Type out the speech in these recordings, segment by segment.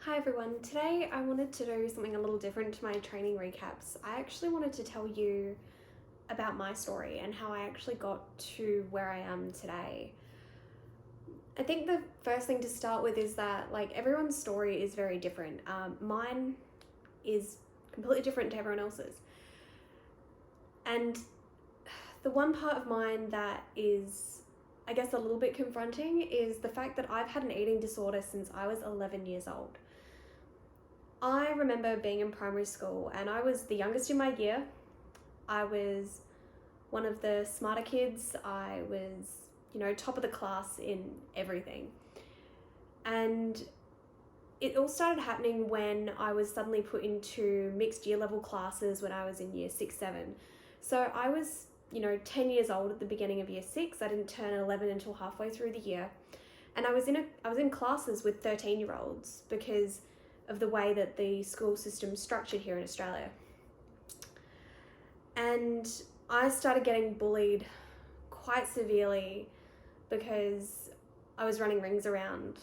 Hi everyone, today I wanted to do something a little different to my training recaps. I actually wanted to tell you about my story and how I actually got to where I am today. I think the first thing to start with is that everyone's story is very different. Mine is completely different to everyone else's. And the one part of mine that is, I guess, a little bit confronting is the fact that I've had an eating disorder since I was 11 years old. I remember being in primary school and I was the youngest in my year. I was one of the smarter kids. I was, top of the class in everything. And it all started happening when I was suddenly put into mixed year level classes when I was in year 6, 7. So I was, 10 years old at the beginning of year 6. I didn't turn 11 until halfway through the year. And I was in classes with 13-year-olds because of the way that the school system's structured here in Australia. And I started getting bullied quite severely because I was running rings around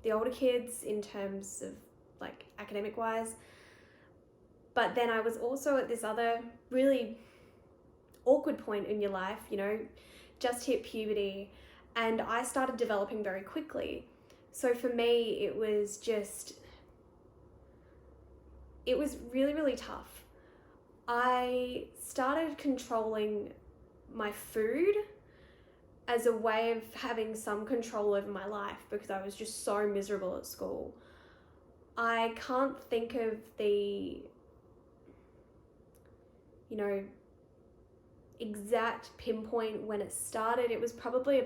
the older kids in terms of academic wise. But then I was also at this other really awkward point in your life, just hit puberty, and I started developing very quickly. So for me, it was really, really tough. I started controlling my food as a way of having some control over my life because I was just so miserable at school. I can't think of the, exact pinpoint when it started. It was probably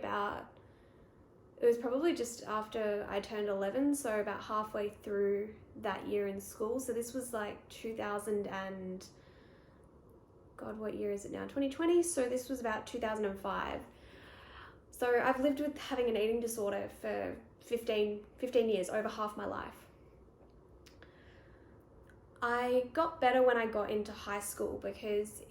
just after I turned 11, so about halfway through that year in school. So this was 2000 and, God, what year is it now? 2020. So this was about 2005. So I've lived with having an eating disorder for 15 years, over half my life. I got better when I got into high school because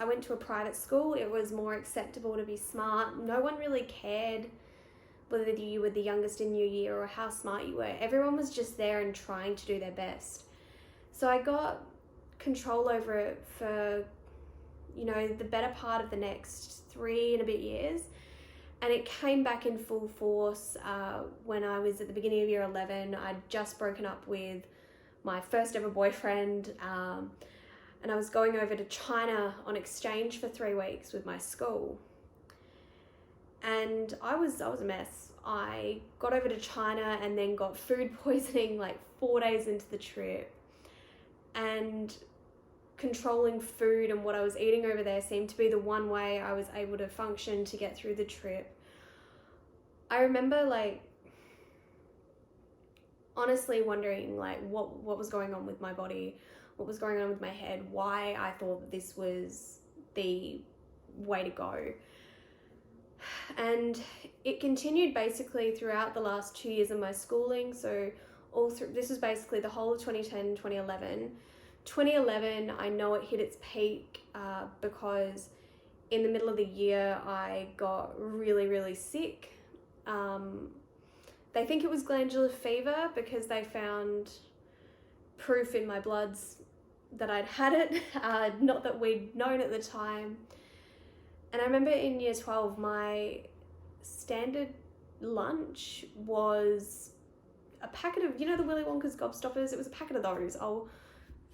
I went to a private school. It was more acceptable to be smart. No one really cared whether you were the youngest in your year or how smart you were. Everyone was just there and trying to do their best. So I got control over it for, the better part of the next 3 and a bit years. And it came back in full force when I was at the beginning of year 11. I'd just broken up with my first ever boyfriend, and I was going over to China on exchange for 3 weeks with my school. And I was a mess. I got over to China and then got food poisoning 4 days into the trip. And controlling food and what I was eating over there seemed to be the one way I was able to function to get through the trip. I remember honestly wondering what was going on with my body, what was going on with my head, why I thought that this was the way to go. And it continued basically throughout the last 2 years of my schooling. So this was basically the whole of 2010, 2011. 2011, I know it hit its peak because in the middle of the year, I got really, really sick. They think it was glandular fever because they found proof in my bloods that I'd had it, not that we'd known at the time. And I remember in year 12, my standard lunch was a packet of, the Willy Wonka's Gobstoppers. It was a packet of those. I'll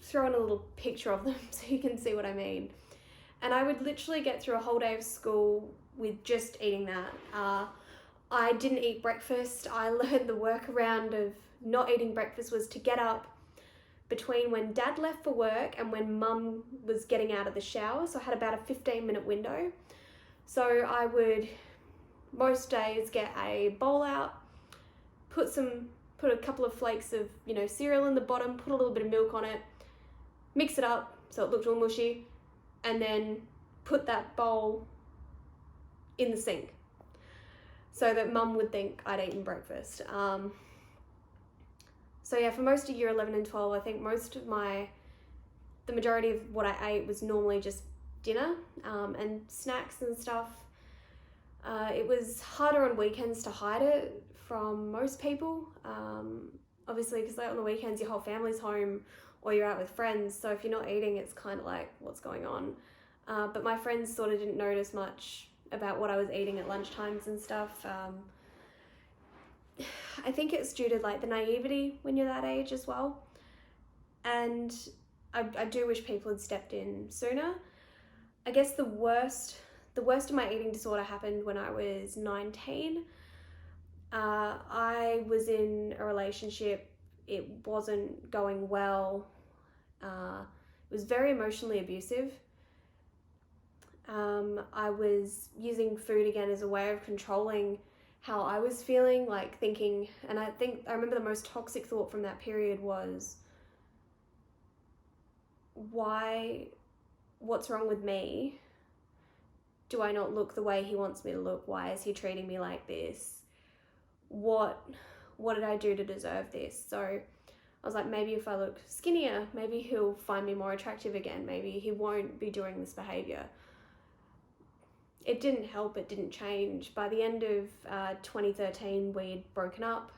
throw in a little picture of them so you can see what I mean. And I would literally get through a whole day of school with just eating that. I didn't eat breakfast. I learned the workaround of not eating breakfast was to get up between when Dad left for work and when Mum was getting out of the shower. So I had about a 15-minute window. So I would most days get a bowl out, put a couple of flakes of, cereal in the bottom, put a little bit of milk on it, mix it up so it looked all mushy, and then put that bowl in the sink so that Mum would think I'd eaten breakfast. So yeah, for most of year 11 and 12, I think the majority of what I ate was normally just dinner and snacks and stuff. It was harder on weekends to hide it from most people. obviously, because like on the weekends your whole family's home or you're out with friends, so if you're not eating, it's kind of like, what's going on? But my friends sort of didn't notice much about what I was eating at lunchtimes and stuff. I think it's due to like the naivety when you're that age as well. And I do wish people had stepped in sooner. I guess the worst of my eating disorder happened when I was 19. I was in a relationship. It wasn't going well. It was very emotionally abusive. I was using food again as a way of controlling how I was feeling, like thinking, and I remember the most toxic thought from that period was, what's wrong with me? Do I not look the way he wants me to look? Why is he treating me like this? What did I do to deserve this? So I was like, maybe if I look skinnier, maybe he'll find me more attractive again. Maybe he won't be doing this behavior. It didn't help, it didn't change. By the end of 2013, we'd broken up,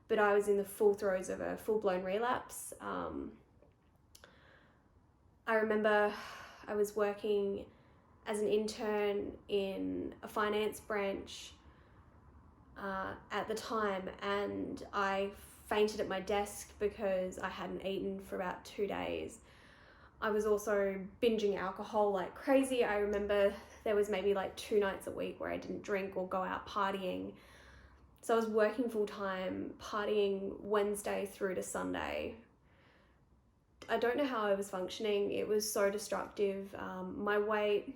but I was in the full throes of a full-blown relapse. I remember I was working as an intern in a finance branch at the time, and I fainted at my desk because I hadn't eaten for about 2 days. I was also binging alcohol like crazy. I remember there was maybe like 2 nights a week where I didn't drink or go out partying. So I was working full time, partying Wednesday through to Sunday. I don't know how I was functioning. It was so destructive. My weight,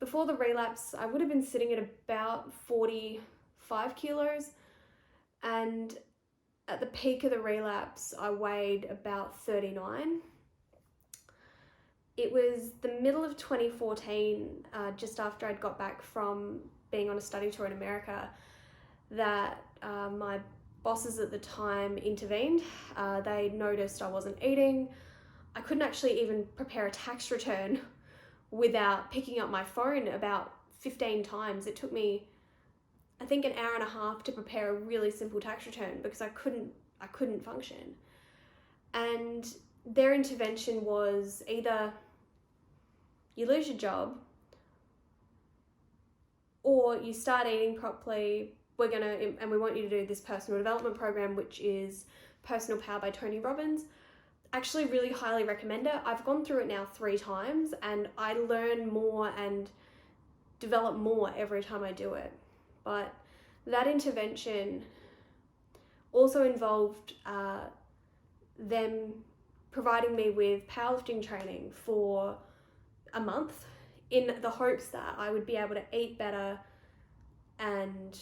before the relapse, I would have been sitting at about 45 kilos. And at the peak of the relapse, I weighed about 39. It was the middle of 2014, just after I'd got back from being on a study tour in America, that my bosses at the time intervened. They noticed I wasn't eating. I couldn't actually even prepare a tax return without picking up my phone about 15 times. It took me, I think, an hour and a half to prepare a really simple tax return because I couldn't function. And their intervention was either you lose your job or you start eating properly. And we want you to do this personal development program, which is Personal Power by Tony Robbins. Actually really highly recommend it. I've gone through it now 3 times and I learn more and develop more every time I do it. But that intervention also involved them providing me with powerlifting training for a month in the hopes that I would be able to eat better and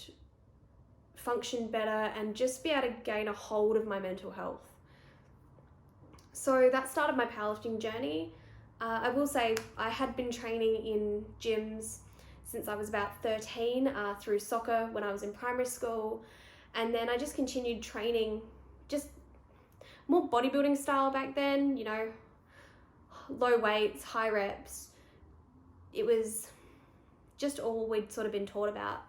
function better and just be able to gain a hold of my mental health. So that started my powerlifting journey. I will say I had been training in gyms since I was about 13 through soccer when I was in primary school. And then I just continued training, just more bodybuilding style back then, you know, low weights, high reps. It was just all we'd sort of been taught about.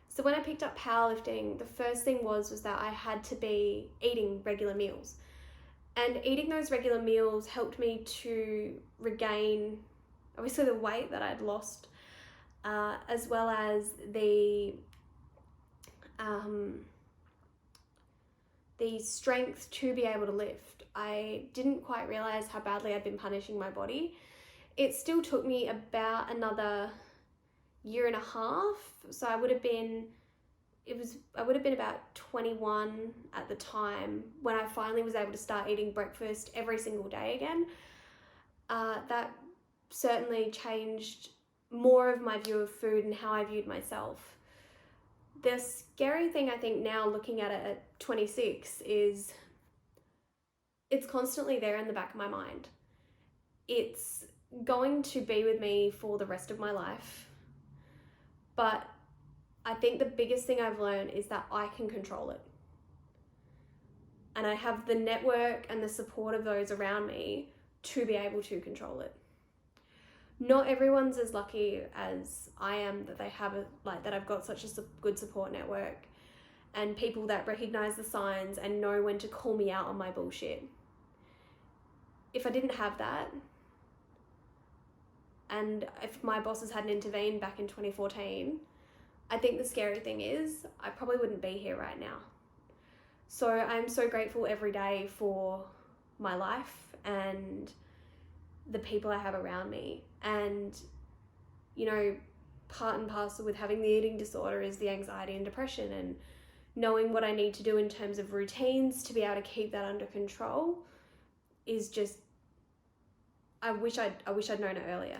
So when I picked up powerlifting, the first thing was that I had to be eating regular meals. And eating those regular meals helped me to regain, obviously, the weight that I'd lost, as well as the strength to be able to lift. I didn't quite realize how badly I'd been punishing my body. It still took me about another year and a half. So I would have been about 21 at the time when I finally was able to start eating breakfast every single day again. That certainly changed more of my view of food and how I viewed myself. The scary thing, I think, now looking at it at 26 is it's constantly there in the back of my mind. It's going to be with me for the rest of my life. But I think the biggest thing I've learned is that I can control it. And I have the network and the support of those around me to be able to control it. Not everyone's as lucky as I am that they have that I've got such a good support network. and people that recognize the signs and know when to call me out on my bullshit. If I didn't have that, and if my bosses hadn't intervened back in 2014, I think the scary thing is I probably wouldn't be here right now. So I'm so grateful every day for my life and the people I have around me. And, you know, part and parcel with having the eating disorder is the anxiety and depression, and knowing what I need to do in terms of routines to be able to keep that under control is just, I wish I'd known it earlier.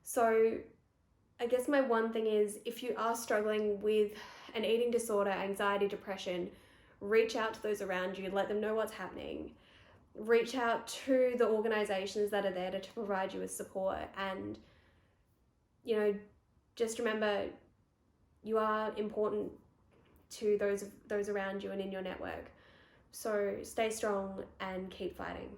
So I guess my one thing is, if you are struggling with an eating disorder, anxiety, depression, reach out to those around you, let them know what's happening. Reach out to the organizations that are there to provide you with support. And, you know, just remember, you are important to those around you and in your network. So stay strong and keep fighting.